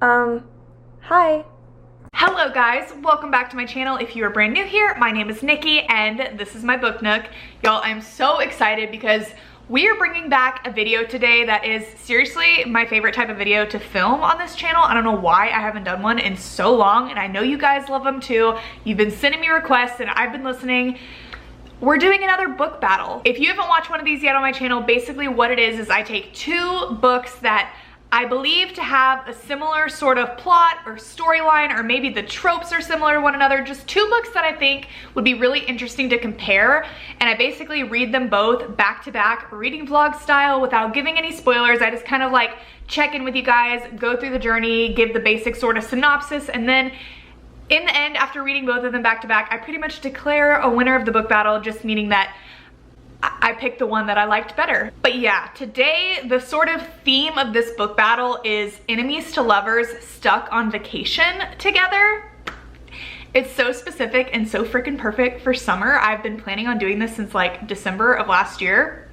Hi. Hello guys, welcome back to my channel. If you are brand new here, my name is Nikki and this is my book nook. Y'all, I'm so excited because we are bringing back a video today that is seriously my favorite type of video to film on this channel. I don't know why I haven't done one in so long, and I know you guys love them too. You've been sending me requests and I've been listening. We're doing another book battle. If you haven't watched one of these yet on my channel, basically what it is I take two books that I believe to have a similar sort of plot or storyline, or maybe the tropes are similar to one another, just two books that I think would be really interesting to compare, and I basically read them both back to back, reading vlog style without giving any spoilers. I just kind of like check in with you guys, go through the journey, give the basic sort of synopsis, and then in the end, after reading both of them back to back, I pretty much declare a winner of the book battle, just meaning that I picked the one that I liked better. But yeah, today the sort of theme of this book battle is enemies to lovers stuck on vacation together. It's so specific and so freaking perfect for summer. I've been planning on doing this since like December of last year.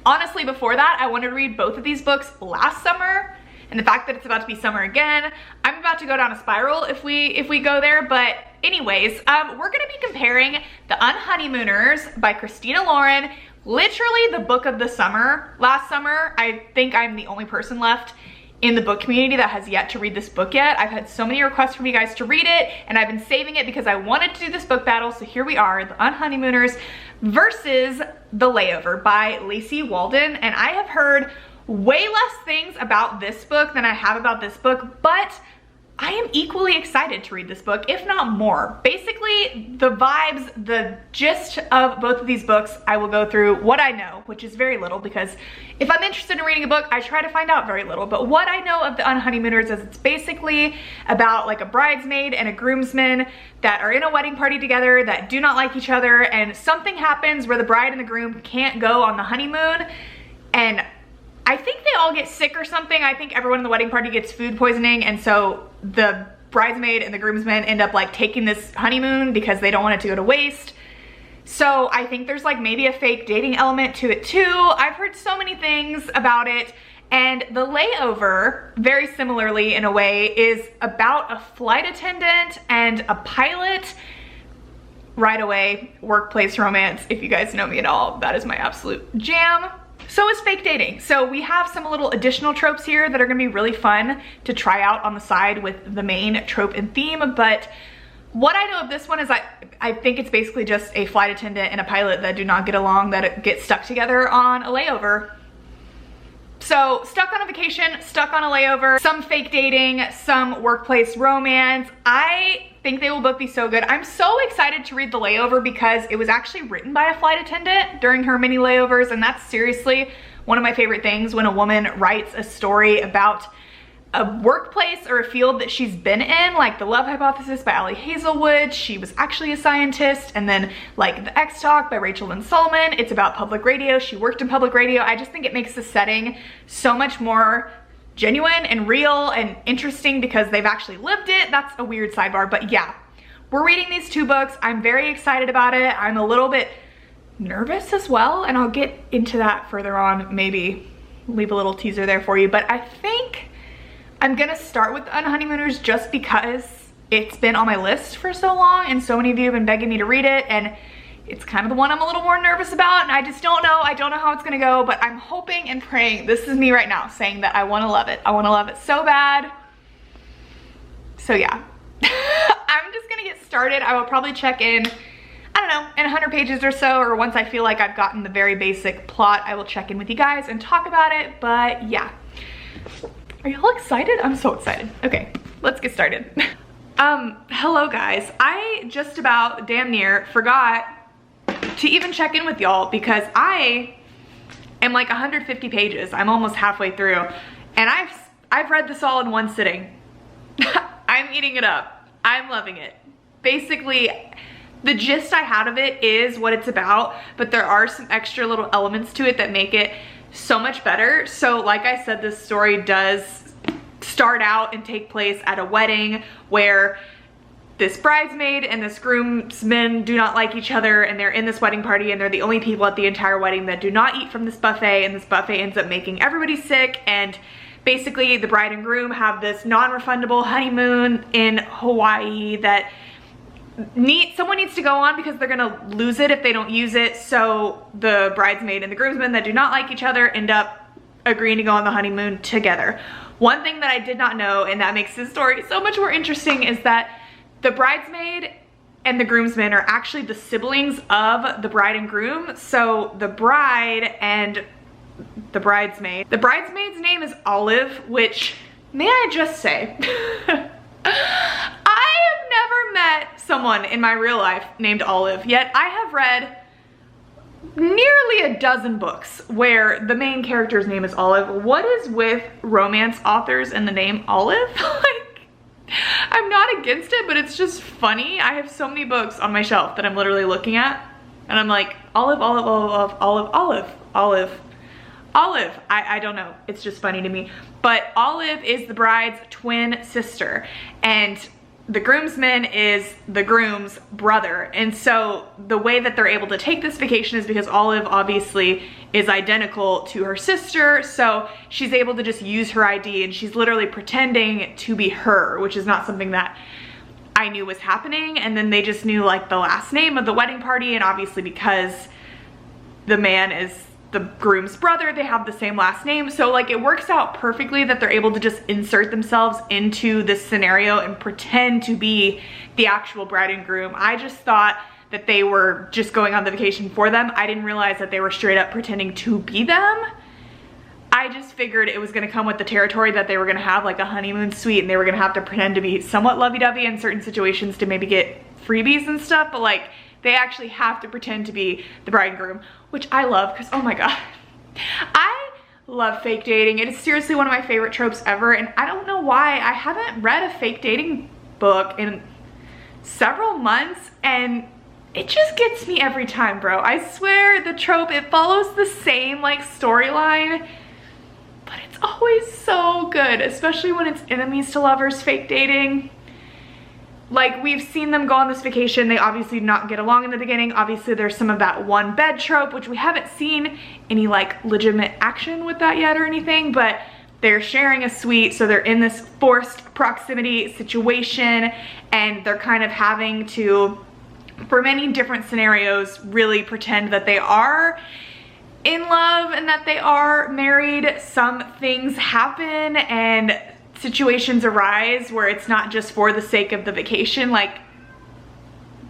Honestly, before that, I wanted to read both of these books last summer, and the fact that it's about to be summer again, I'm about to go down a spiral if we go there. But anyways, we're gonna be comparing The Unhoneymooners by Christina Lauren, literally the book of the summer. Last summer, I think I'm the only person left in the book community that has yet to read this book yet. I've had so many requests from you guys to read it, and I've been saving it because I wanted to do this book battle. So here we are, The Unhoneymooners versus The Layover by Lacey Walden. And I have heard way less things about this book than I have about this book, but I am equally excited to read this book, if not more. Basically, the vibes, the gist of both of these books, I will go through what I know, which is very little, because if I'm interested in reading a book, I try to find out very little. But what I know of The Unhoneymooners is it's basically about like a bridesmaid and a groomsman that are in a wedding party together that do not like each other, and something happens where the bride and the groom can't go on the honeymoon, and I think they all get sick or something. I think everyone in the wedding party gets food poisoning, and so the bridesmaid and the groomsmen end up like taking this honeymoon because they don't want it to go to waste. So I think there's like maybe a fake dating element to it too. I've heard so many things about it. And The Layover, very similarly in a way, is about a flight attendant and a pilot. Right away, workplace romance. If you guys know me at all, that is my absolute jam. So is fake dating. So we have some little additional tropes here that are gonna be really fun to try out on the side with the main trope and theme. But what I know of this one is I think it's basically just a flight attendant and a pilot that do not get along, that get stuck together on a layover. So stuck on a vacation, stuck on a layover, some fake dating, some workplace romance. I think they will both be so good. I'm so excited to read The Layover because it was actually written by a flight attendant during her mini layovers, and that's seriously one of my favorite things, when a woman writes a story about a workplace or a field that she's been in, like The Love Hypothesis by Ali Hazelwood. She was actually a scientist. And then like The X Talk by Rachel Lynn Solomon. It's about public radio. She worked in public radio. I just think it makes the setting so much more genuine and real and interesting because they've actually lived it. That's a weird sidebar, but yeah, we're reading these two books. I'm very excited about it. I'm a little bit nervous as well, and I'll get into that further on, maybe leave a little teaser there for you. But I think I'm gonna start with The Unhoneymooners just because it's been on my list for so long and so many of you have been begging me to read it, and it's kind of the one I'm a little more nervous about, and I just don't know. I don't know how it's gonna go, but I'm hoping and praying. This is me right now saying that I wanna love it. I wanna love it so bad. So yeah, I'm just gonna get started. I will probably check in, I don't know, in 100 pages or so, or once I feel like I've gotten the very basic plot, I will check in with you guys and talk about it. But yeah. Are y'all excited? I'm so excited. Okay, let's get started. Hello guys. I just about damn near forgot to even check in with y'all because I am like 150 pages. I'm almost halfway through, and I've read this all in one sitting. I'm eating it up. I'm loving it. Basically, the gist I had of it is what it's about, but there are some extra little elements to it that make it so much better. So like I said, this story does start out and take place at a wedding where this bridesmaid and this groomsman do not like each other, and they're in this wedding party, and they're the only people at the entire wedding that do not eat from this buffet, and this buffet ends up making everybody sick. And basically the bride and groom have this non-refundable honeymoon in Hawaii that someone needs to go on because they're gonna lose it if they don't use it. So the bridesmaid and the groomsmen that do not like each other end up agreeing to go on the honeymoon together. One thing that I did not know, and that makes this story so much more interesting, is that the bridesmaid and the groomsmen are actually the siblings of the bride and groom. So the bride and the bridesmaid. The bridesmaid's name is Olive, which, may I just say, I have never met someone in my real life named Olive, yet I have read nearly a dozen books where the main character's name is Olive. What is with romance authors and the name Olive? Like, I'm not against it, but it's just funny. I have so many books on my shelf that I'm literally looking at, and I'm like, Olive, Olive, Olive, Olive, Olive, Olive. Olive, I don't know, it's just funny to me. But Olive is the bride's twin sister, and the groomsman is the groom's brother. And so the way that they're able to take this vacation is because Olive obviously is identical to her sister, so she's able to just use her ID, and she's literally pretending to be her, which is not something that I knew was happening. And then they just knew like the last name of the wedding party, and obviously because the man is the groom's brother, they have the same last name. So like it works out perfectly that they're able to just insert themselves into this scenario and pretend to be the actual bride and groom. I just thought that they were just going on the vacation for them. I didn't realize that they were straight up pretending to be them. I just figured it was gonna come with the territory that they were gonna have like a honeymoon suite, and they were gonna have to pretend to be somewhat lovey-dovey in certain situations to maybe get freebies and stuff, but like they actually have to pretend to be the bride and groom, which I love because, oh my God, I love fake dating. It is seriously one of my favorite tropes ever, and I don't know why. I haven't read a fake dating book in several months, and it just gets me every time, bro. I swear the trope, it follows the same like storyline, but it's always so good, especially when it's enemies to lovers fake dating. Like, we've seen them go on this vacation. They obviously do not get along in the beginning. Obviously, there's some of that one bed trope, which we haven't seen any like legitimate action with that yet or anything, but they're sharing a suite, so they're in this forced proximity situation, and they're kind of having to, for many different scenarios, really pretend that they are in love and that they are married. Some things happen and situations arise where it's not just for the sake of the vacation. Like,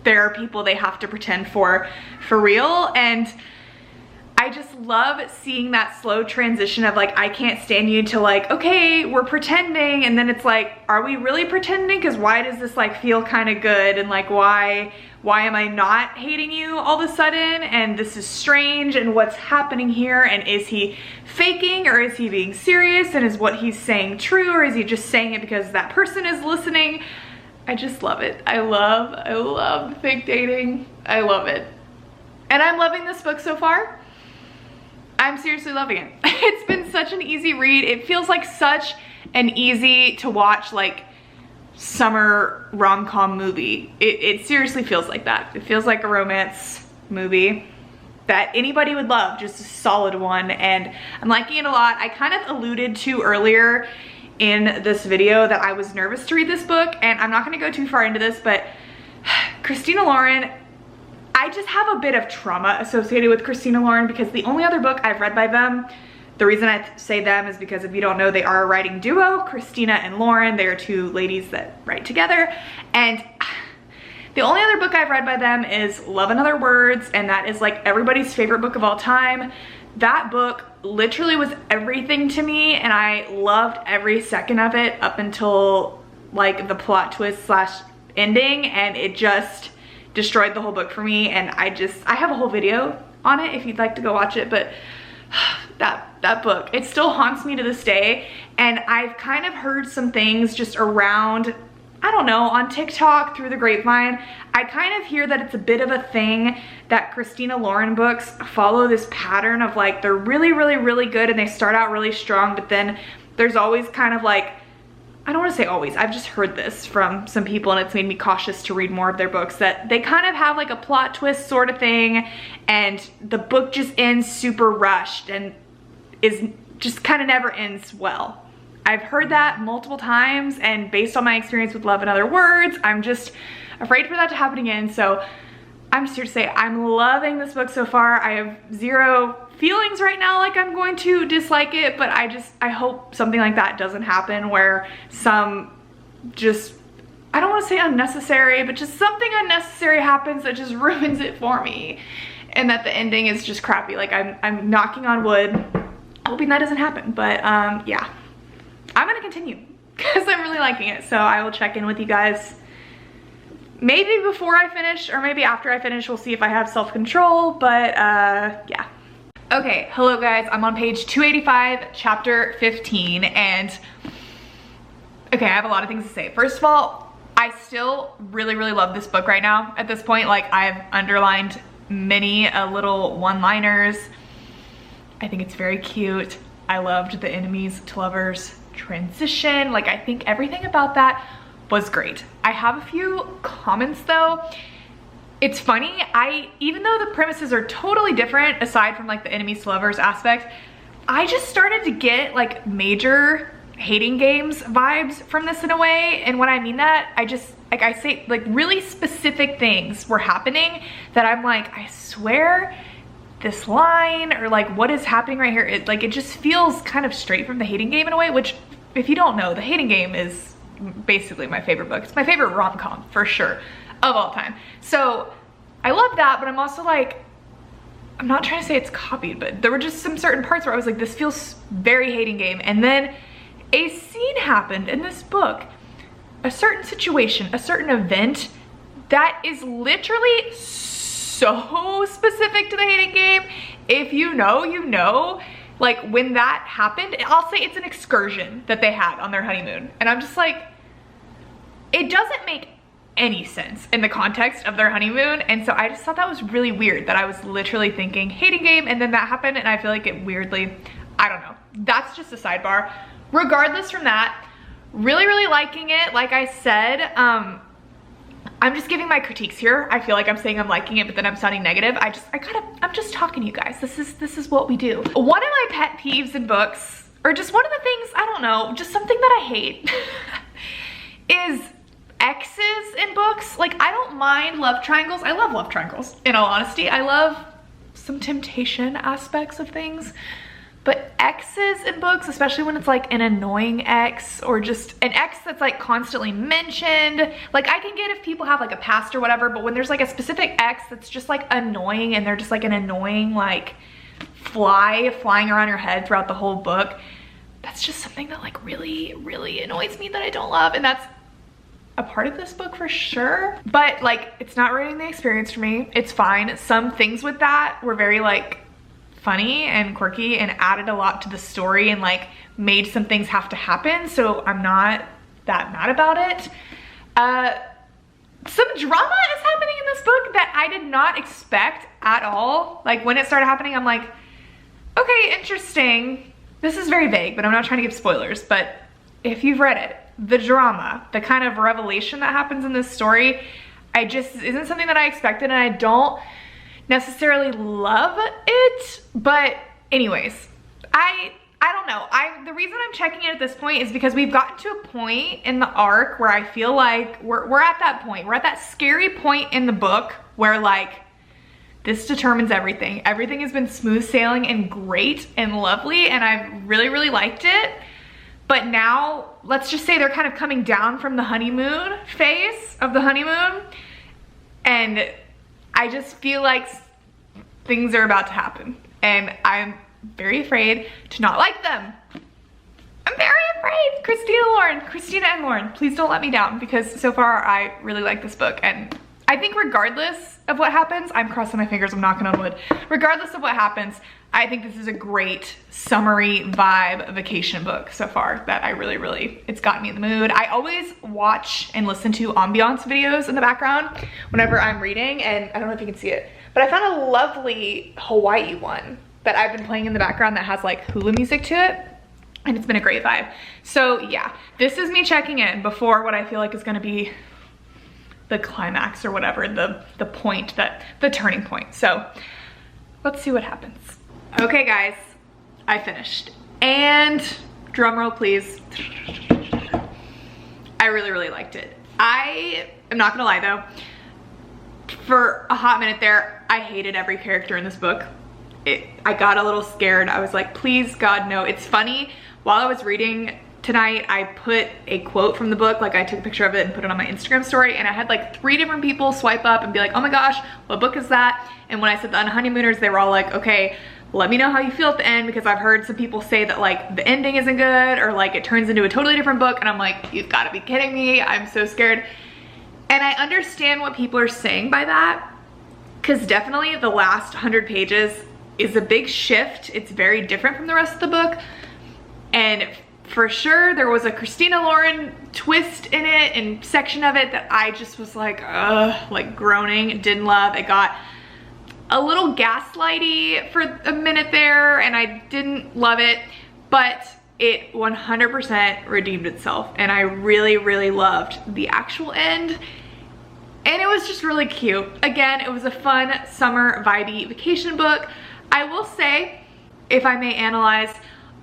there are people they have to pretend for real, and I just love seeing that slow transition of like, I can't stand you, to like, okay, we're pretending, and then it's like, are we really pretending? Because why does this like feel kind of good, and like why am I not hating you all of a sudden, and this is strange, and what's happening here, and is he faking or is he being serious, and is what he's saying true, or is he just saying it because that person is listening? I just love it. I love fake dating. I love it. And I'm loving this book so far. I'm seriously loving it. It's been such an easy read. It feels like such an easy to watch like summer rom-com movie. It seriously feels like that. It feels like a romance movie that anybody would love, just a solid one, and I'm liking it a lot. I kind of alluded to earlier in this video that I was nervous to read this book, and I'm not gonna go too far into this, but Christina Lauren, I just have a bit of trauma associated with Christina Lauren because the only other book I've read by them, the reason I say them is because if you don't know, they are a writing duo, Christina and Lauren. They are two ladies that write together, and the only other book I've read by them is Love and Other Words, and that is like everybody's favorite book of all time. That book literally was everything to me, and I loved every second of it up until like the plot twist slash ending, and it just destroyed the whole book for me. And I have a whole video on it if you'd like to go watch it, but that book, it still haunts me to this day. And I've kind of heard some things just around, I don't know, on TikTok, through the grapevine. I kind of hear that it's a bit of a thing that Christina Lauren books follow this pattern of like, they're really, really, really good and they start out really strong, but then there's always kind of like, I don't want to say always, I've just heard this from some people and it's made me cautious to read more of their books, that they kind of have like a plot twist sort of thing, and the book just ends super rushed and is just kind of never ends well. I've heard that multiple times, and based on my experience with Love in Other Words, I'm just afraid for that to happen again. So I'm just here to say I'm loving this book so far. I have zero feelings right now like I'm going to dislike it, but I hope something like that doesn't happen, where some just, I don't want to say unnecessary, but just something unnecessary happens that just ruins it for me, and that the ending is just crappy. Like I'm knocking on wood, hoping that doesn't happen. But yeah, I'm gonna continue because I'm really liking it. So I will check in with you guys maybe before I finish, or maybe after I finish. We'll see if I have self-control, but yeah. Okay, hello guys, I'm on page 285, chapter 15, and okay, I have a lot of things to say. First of all, I still really love this book right now at this point. Like, I've underlined many little one-liners. I think it's very cute. I loved the enemies to lovers transition. Like, I think everything about that was great. I have a few comments though. It's funny, even though the premises are totally different, aside from like the enemies to lovers aspect, I just started to get like major hating games vibes from this in a way. And when I mean that, I say like really specific things were happening that I'm like, I swear this line, or like what is happening right here, it just feels kind of straight from the hating game in a way, which if you don't know, the hating game is basically my favorite book. It's my favorite rom-com for sure of all time. So I love that, but I'm also like, I'm not trying to say it's copied, but there were just some certain parts where I was like, this feels very hating game. And then a scene happened in this book, a certain situation, a certain event that is literally so specific to the hating game. If you know, you know. Like, when that happened, I'll say it's an excursion that they had on their honeymoon. And I'm just like, it doesn't make any sense in the context of their honeymoon. And so I just thought that was really weird, that I was literally thinking hating game and then that happened, and I feel like it weirdly, I don't know. That's just a sidebar. Regardless from that, really liking it. Like I said, I'm just giving my critiques here. I feel like I'm saying I'm liking it, but then I'm sounding negative. I'm just talking to you guys. This is what we do. One of my pet peeves in books, or just one of the things, I don't know, just something that I hate is X's in books. Like, I don't mind love triangles. I love love triangles, in all honesty. I love some temptation aspects of things. But X's in books, especially when it's like an annoying X, or just an X that's like constantly mentioned. Like, I can get if people have like a past or whatever, but when there's like a specific X that's just like annoying, and they're just like an annoying like flying around your head throughout the whole book, that's just something that like really annoys me, that I don't love. And that's a part of this book for sure. But like, it's not ruining the experience for me. It's fine. Some things with that were very like funny and quirky and added a lot to the story and like made some things have to happen. So I'm not that mad about it. Some drama is happening in this book that I did not expect at all. Like, when it started happening, I'm like, okay, interesting. This is very vague, but I'm not trying to give spoilers. But if you've read it, the drama, the kind of revelation that happens in this story, isn't something that I expected, and I don't necessarily love it. But anyways, I don't know. The reason I'm checking it at this point is because we've gotten to a point in the arc where I feel like we're at that point. We're at that scary point in the book where like, this determines everything. Everything has been smooth sailing and great and lovely, and I've really liked it. But now, let's just say they're kind of coming down from the honeymoon phase of the honeymoon, and I just feel like things are about to happen, and I'm very afraid to not like them. I'm very afraid. Christina and Lauren, please don't let me down, because so far I really like this book, and I think regardless of what happens, I'm crossing my fingers, I'm knocking on wood. Regardless of what happens, I think this is a great summery vibe vacation book so far that I really, it's gotten me in the mood. I always watch and listen to ambiance videos in the background whenever I'm reading, and I don't know if you can see it, but I found a lovely Hawaii one that I've been playing in the background that has like hula music to it, and it's been a great vibe. So yeah, this is me checking in before what I feel like is gonna be the climax or whatever, the point, the turning point. So let's see what happens. Okay guys, I finished, and drum roll please. I really, really liked it. I am not gonna lie though, for a hot minute there, I hated every character in this book. I got a little scared. I was like, please God, no. It's funny, while I was reading tonight, I put a quote from the book, like I took a picture of it and put it on my Instagram story, and I had like 3 different people swipe up and be like, oh my gosh, what book is that? And when I said the Unhoneymooners, they were all like, okay, let me know how you feel at the end, because I've heard some people say that like the ending isn't good, or like it turns into a totally different book, and I'm like, you've got to be kidding me. I'm so scared. And I understand what people are saying by that, because definitely the last 100 pages is a big shift. It's very different from the rest of the book, and for sure there was a Christina Lauren twist in it and section of it that I just was like, ugh, like groaning, didn't love. It got a little gaslighty for a minute there and I didn't love it, but it 100% redeemed itself, and I really, really loved the actual end. And it was just really cute. Again, it was a fun summer vibey vacation book. I will say, if I may analyze,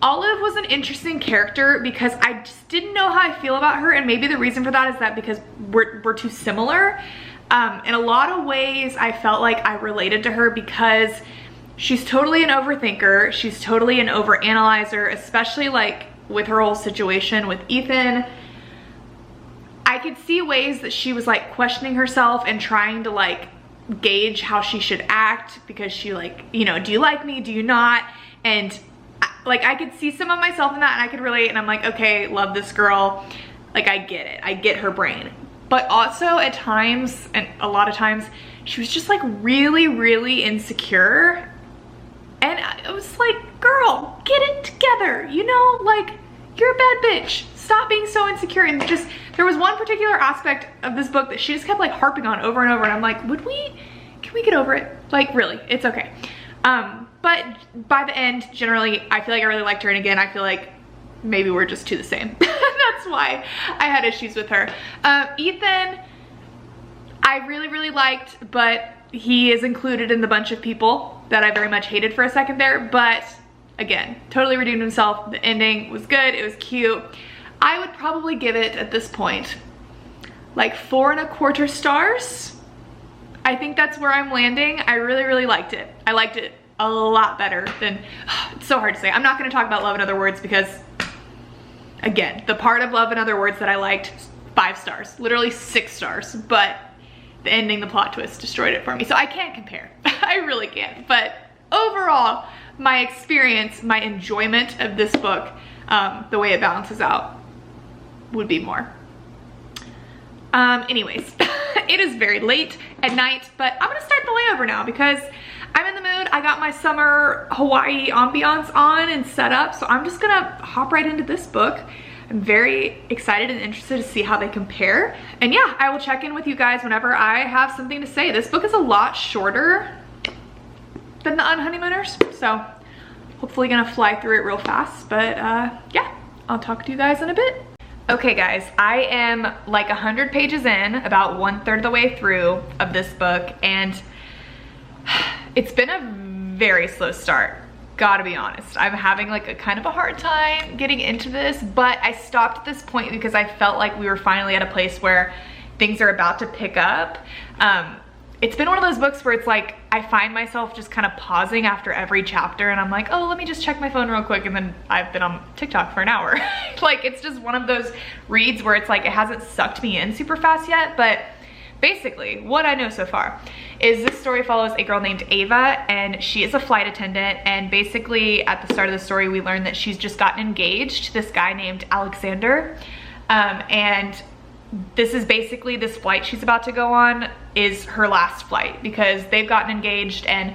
Olive was an interesting character because I just didn't know how I feel about her, and maybe the reason for that is that because we're too similar. In a lot of ways, I felt like I related to her because she's totally an overthinker. She's totally an overanalyzer, especially like with her whole situation with Ethan. I could see ways that she was like questioning herself and trying to like gauge how she should act, because she like, you know, do you like me? Do you not? And like I could see some of myself in that and I could relate, and I'm like, okay, love this girl. Like I get it. I get her brain. But also at times, and a lot of times, she was just like really, really insecure. And I was like, girl, get it together. You know, like you're a bad bitch. Stop being so insecure. And just, there was one particular aspect of this book that she just kept like harping on over and over. And I'm like, can we get over it? Like really, it's okay. But by the end, generally, I feel like I really liked her. And again, I feel like maybe we're just two the same. That's why I had issues with her. Ethan, I really, really liked, but he is included in the bunch of people that I very much hated for a second there. But again, totally redeemed himself. The ending was good. It was cute. I would probably give it at this point like 4.25 stars. I think that's where I'm landing. I really, really liked it. I liked it a lot better than, it's so hard to say. I'm not gonna talk about Love in Other Words because, again, the part of Love in Other Words that I liked, 5 stars, literally 6 stars, but the ending, the plot twist destroyed it for me. So I can't compare, I really can't. But overall, my experience, my enjoyment of this book, the way it balances out would be more. Anyways, it is very late at night, but I'm gonna start the layover now because I'm in the mood. I got my summer Hawaii ambiance on and set up, so I'm just gonna hop right into this book. I'm very excited and interested to see how they compare. And yeah, I will check in with you guys whenever I have something to say. This book is a lot shorter than the Unhoneymooners, so hopefully gonna fly through it real fast. But yeah, I'll talk to you guys in a bit. Okay guys, I am like 100 pages in, about 1/3 of the way through of this book, and it's been a very slow start, gotta be honest. I'm having like a kind of a hard time getting into this, but I stopped at this point because I felt like we were finally at a place where things are about to pick up. It's been one of those books where it's like, I find myself just kind of pausing after every chapter and I'm like, oh, let me just check my phone real quick, and then I've been on TikTok for an hour. Like, it's just one of those reads where it's like, it hasn't sucked me in super fast yet, but basically, what I know so far is this story follows a girl named Ava, and she is a flight attendant, and basically at the start of the story, we learn that she's just gotten engaged to this guy named Alexander, and this is basically, this flight she's about to go on is her last flight because they've gotten engaged, and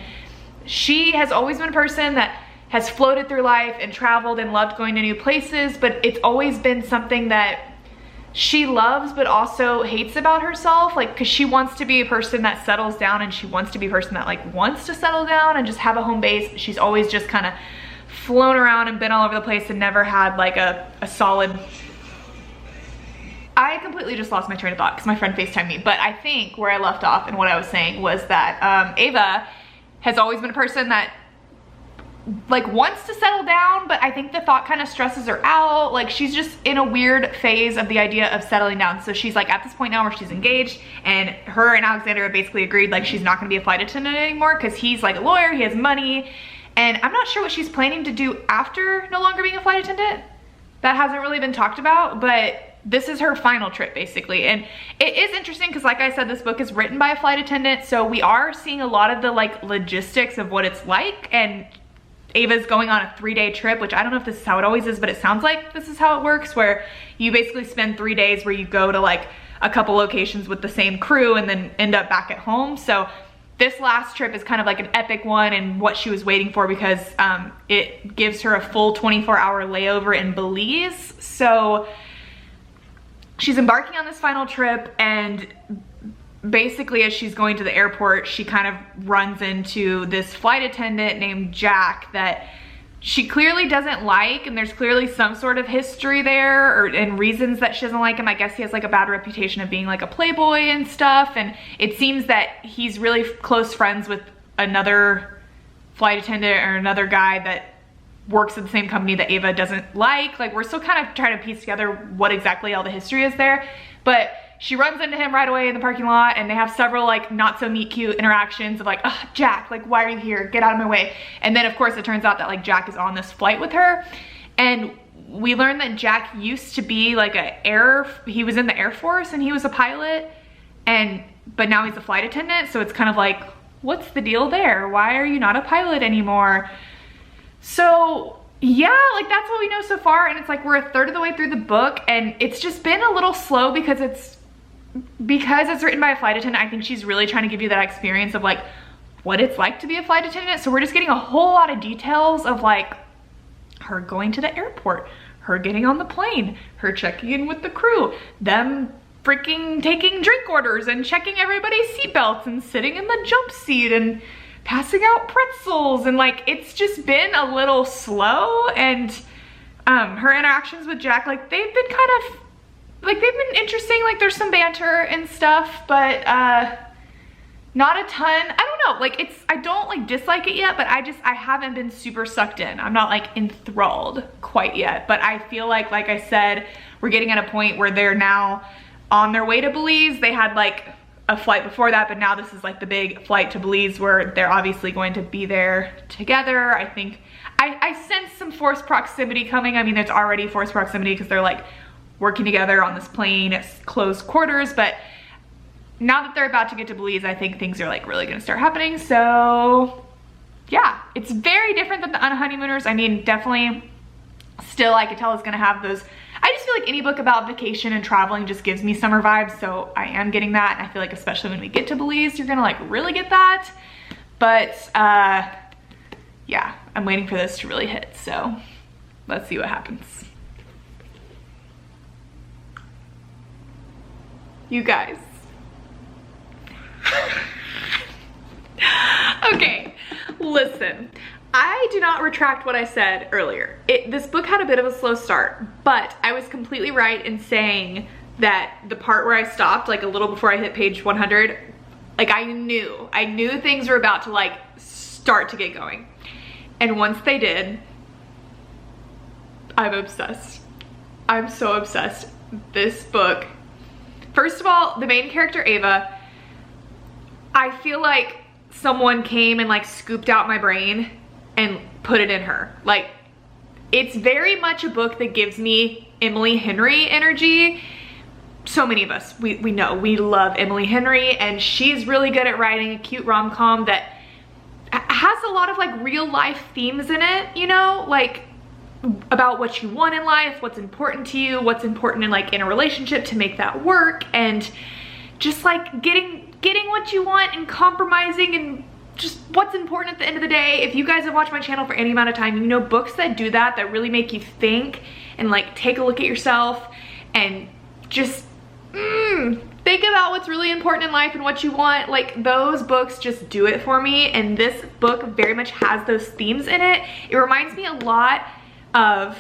she has always been a person that has floated through life and traveled and loved going to new places, but it's always been something that she loves but also hates about herself, like, because she wants to be a person that settles down, and she wants to be a person that like wants to settle down and just have a home base. She's always just kind of flown around and been all over the place and never had like a solid. I completely just lost my train of thought because my friend FaceTimed me, but I think where I left off and what I was saying was that Ava has always been a person that like wants to settle down, but I think the thought kind of stresses her out. Like she's just in a weird phase of the idea of settling down. So she's like at this point now where she's engaged, and her and Alexander have basically agreed like she's not gonna be a flight attendant anymore because he's like a lawyer, he has money, and I'm not sure what she's planning to do after no longer being a flight attendant. That hasn't really been talked about, but this is her final trip basically. And it is interesting because like I said, this book is written by a flight attendant, so we are seeing a lot of the like logistics of what it's like. And Ava's going on a 3-day trip, which I don't know if this is how it always is, but it sounds like this is how it works, where you basically spend 3 days where you go to like a couple locations with the same crew and then end up back at home. So this last trip is kind of like an epic one and what she was waiting for, because it gives her a full 24-hour layover in Belize. So she's embarking on this final trip, and basically as she's going to the airport, she kind of runs into this flight attendant named Jack that she clearly doesn't like, and there's clearly some sort of history there and reasons that she doesn't like him. I guess he has like a bad reputation of being like a playboy and stuff, and it seems that he's really close friends with another flight attendant or another guy that works at the same company that Ava doesn't like. Like we're still kind of trying to piece together what exactly all the history is there, but she runs into him right away in the parking lot, and they have several like not so meet cute interactions of like, oh, Jack, like why are you here? Get out of my way. And then of course it turns out that like Jack is on this flight with her, and we learned that Jack used to be like he was in the Air Force and he was a pilot, but now he's a flight attendant. So it's kind of like, what's the deal there? Why are you not a pilot anymore? So yeah, like that's what we know so far, and it's like we're a third of the way through the book, and it's just been a little slow because it's written by a flight attendant. I think she's really trying to give you that experience of like what it's like to be a flight attendant. So we're just getting a whole lot of details of like her going to the airport, her getting on the plane, her checking in with the crew, them freaking taking drink orders and checking everybody's seatbelts and sitting in the jump seat and passing out pretzels, and like it's just been a little slow. And her interactions with Jack, like they've been kind of like they've been interesting. Like there's some banter and stuff, but not a ton. I don't know, like I don't like dislike it yet, but I haven't been super sucked in. I'm not like enthralled quite yet, but I feel like I said, we're getting at a point where they're now on their way to Belize. They had like a flight before that, but now this is like the big flight to Belize where they're obviously going to be there together. I think I sense some forced proximity coming. I mean, there's already forced proximity because they're like working together on this plane at close quarters, but now that they're about to get to Belize, I think things are like really gonna start happening. So yeah, it's very different than the Unhoneymooners. I mean, definitely still I could tell it's gonna have those, I just feel like any book about vacation and traveling just gives me summer vibes, so I am getting that. And I feel like especially when we get to Belize, you're gonna like really get that. But yeah, I'm waiting for this to really hit, so let's see what happens. You guys. Okay, listen. I do not retract what I said earlier. This book had a bit of a slow start, but I was completely right in saying that the part where I stopped, like a little before I hit page 100, like I knew things were about to like start to get going. And once they did, I'm obsessed. I'm so obsessed. This book, first of all, the main character, Ava, I feel like someone came and like scooped out my brain and put it in her. Like, it's very much a book that gives me Emily Henry energy. So many of us, we know, we love Emily Henry, and she's really good at writing a cute rom-com that has a lot of like real life themes in it, you know, like about what you want in life, what's important to you, what's important in like in a relationship to make that work, and just like getting what you want and compromising and just what's important at the end of the day. If you guys have watched my channel for any amount of time, you know books that do that really make you think and like take a look at yourself and just think about what's really important in life and what you want. Like, those books just do it for me, and this book very much has those themes in it. It reminds me a lot of,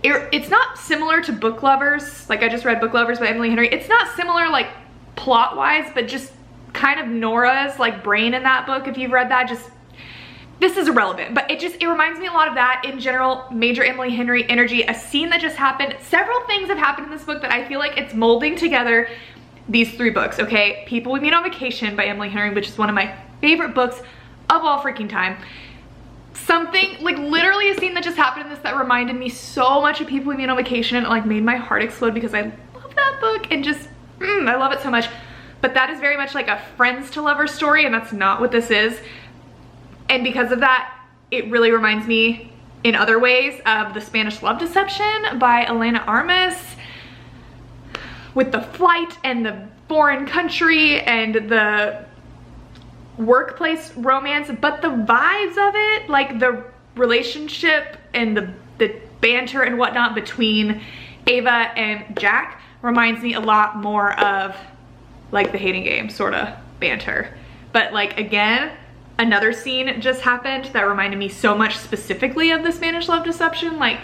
it's not similar to Book Lovers. Like, I just read Book Lovers by Emily Henry. It's not similar like plot wise, but just kind of Nora's like brain in that book, if you've read that, just this is irrelevant, but it reminds me a lot of that in general. Major Emily Henry energy, a scene that just happened. Several things have happened in this book that I feel like it's molding together these 3 books, okay? People We Meet on Vacation by Emily Henry, which is one of my favorite books of all freaking time. Something, like literally a scene that just happened in this that reminded me so much of People We Meet on Vacation, and it like made my heart explode because I love that book and just, I love it so much. But that is very much like a friends to lovers story, and that's not what this is. And because of that, it really reminds me in other ways of The Spanish Love Deception by Elena Armas, with the flight and the foreign country and the workplace romance, but the vibes of it, like the relationship and the banter and whatnot between Ava and Jack, reminds me a lot more of like The Hating Game sort of banter. But like, again, another scene just happened that reminded me so much specifically of The Spanish Love Deception. Like,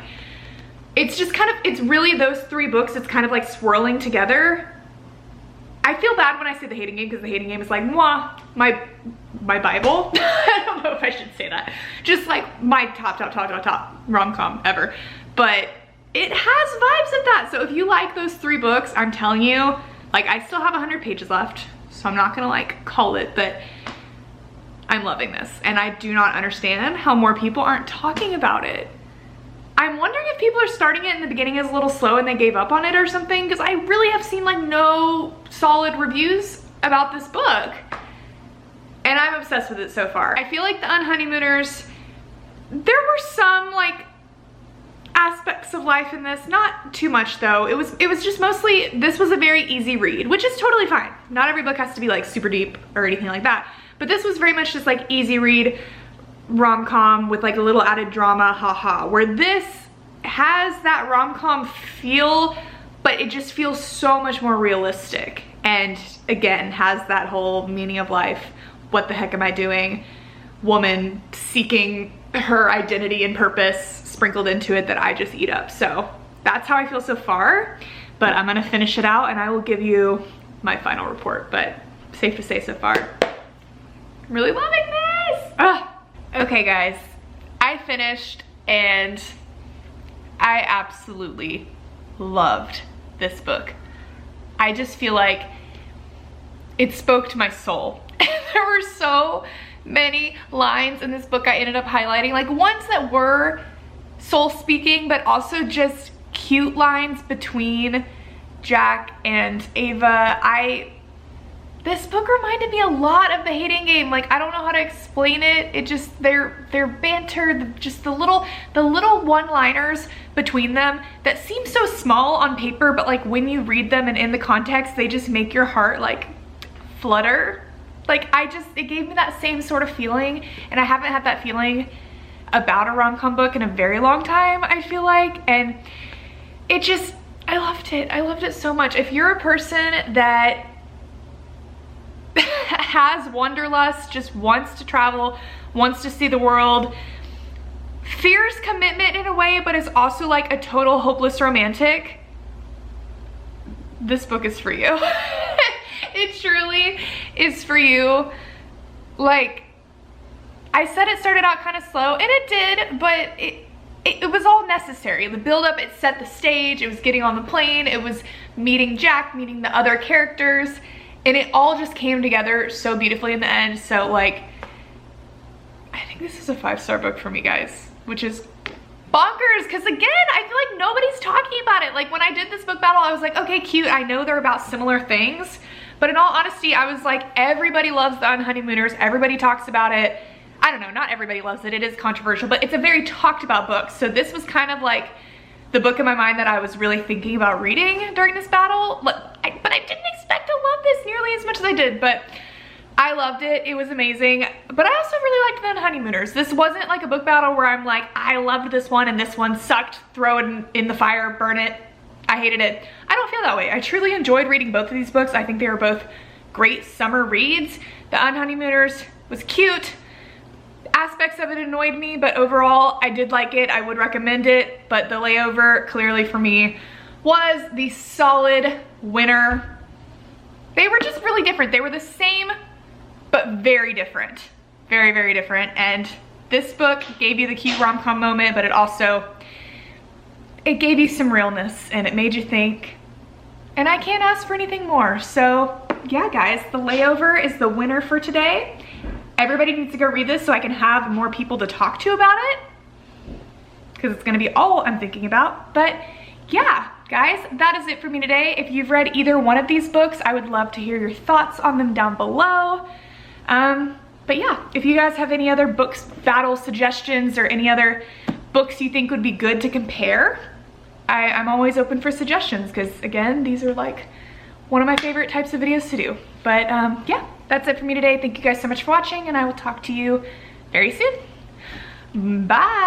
it's just kind of, it's really those 3 books, it's kind of like swirling together. I feel bad when I say The Hating Game because The Hating Game is like, mwah, my Bible. I don't know if I should say that. Just like my top rom-com ever. But it has vibes of that. So if you like those 3 books, I'm telling you, like, I still have 100 pages left, so I'm not gonna like call it, but I'm loving this. And I do not understand how more people aren't talking about it. I'm wondering if people are starting it in the beginning as a little slow and they gave up on it or something, because I really have seen like no solid reviews about this book. And I'm obsessed with it so far. I feel like the Unhoneymooners, there were some like aspects of life in this, not too much though. It was just mostly, this was a very easy read, which is totally fine. Not every book has to be like super deep or anything like that. But this was very much just like easy read, rom-com with like a little added drama, haha, where this has that rom-com feel, but it just feels so much more realistic. And again, has that whole meaning of life, what the heck am I doing, woman seeking her identity and purpose sprinkled into it that I just eat up. So that's how I feel so far, but I'm gonna finish it out and I will give you my final report, but safe to say so far, I'm really loving this. Ugh. Okay guys, I finished and I absolutely loved this book. I just feel like it spoke to my soul. There were so many lines in this book I ended up highlighting, like ones that were soul speaking, but also just cute lines between Jack and Ava. This book reminded me a lot of The Hating Game. Like, I don't know how to explain it. It just, their banter, just the little one-liners between them that seem so small on paper, but like when you read them and in the context, they just make your heart like flutter. Like, it gave me that same sort of feeling, and I haven't had that feeling about a rom-com book in a very long time, I feel like. And it just, I loved it. I loved it so much. If you're a person that has wanderlust, just wants to travel, wants to see the world, fears commitment in a way, but is also like a total hopeless romantic, this book is for you. It truly is for you. Like, I said it started out kind of slow, and it did, but it was all necessary. The build-up, it set the stage, it was getting on the plane, it was meeting Jack, meeting the other characters, and it all just came together so beautifully in the end. So like, I think this is a 5-star book for me, guys, which is bonkers, because again, I feel like nobody's talking about it. Like, when I did this book battle, I was like, okay, cute, I know they're about similar things, but in all honesty, I was like, everybody loves the Unhoneymooners, everybody talks about it. I don't know, not everybody loves it, it is controversial, but it's a very talked about book. So this was kind of like the book in my mind that I was really thinking about reading during this battle. But I didn't expect to love this nearly as much as I did, but I loved it. It was amazing. But I also really liked the Unhoneymooners. This wasn't like a book battle where I'm like, I loved this one and this one sucked, throw it in the fire, burn it, I hated it. I don't feel that way. I truly enjoyed reading both of these books. I think they were both great summer reads. The Unhoneymooners was cute. Aspects of it annoyed me, but overall I did like it. I would recommend it, but The Layover clearly for me was the solid winner. They were just really different. They were the same, but very different. Very, very different, and this book gave you the cute rom-com moment, but it gave you some realness and it made you think, and I can't ask for anything more. So yeah, guys, The Layover is the winner for today. Everybody needs to go read this so I can have more people to talk to about it, because it's gonna be all I'm thinking about. But yeah, guys, that is it for me today. If you've read either one of these books, I would love to hear your thoughts on them down below. But yeah, if you guys have any other books battle suggestions or any other books you think would be good to compare, I'm always open for suggestions, because again, these are like one of my favorite types of videos to do. But yeah, that's it for me today. Thank you guys so much for watching, and I will talk to you very soon. Bye.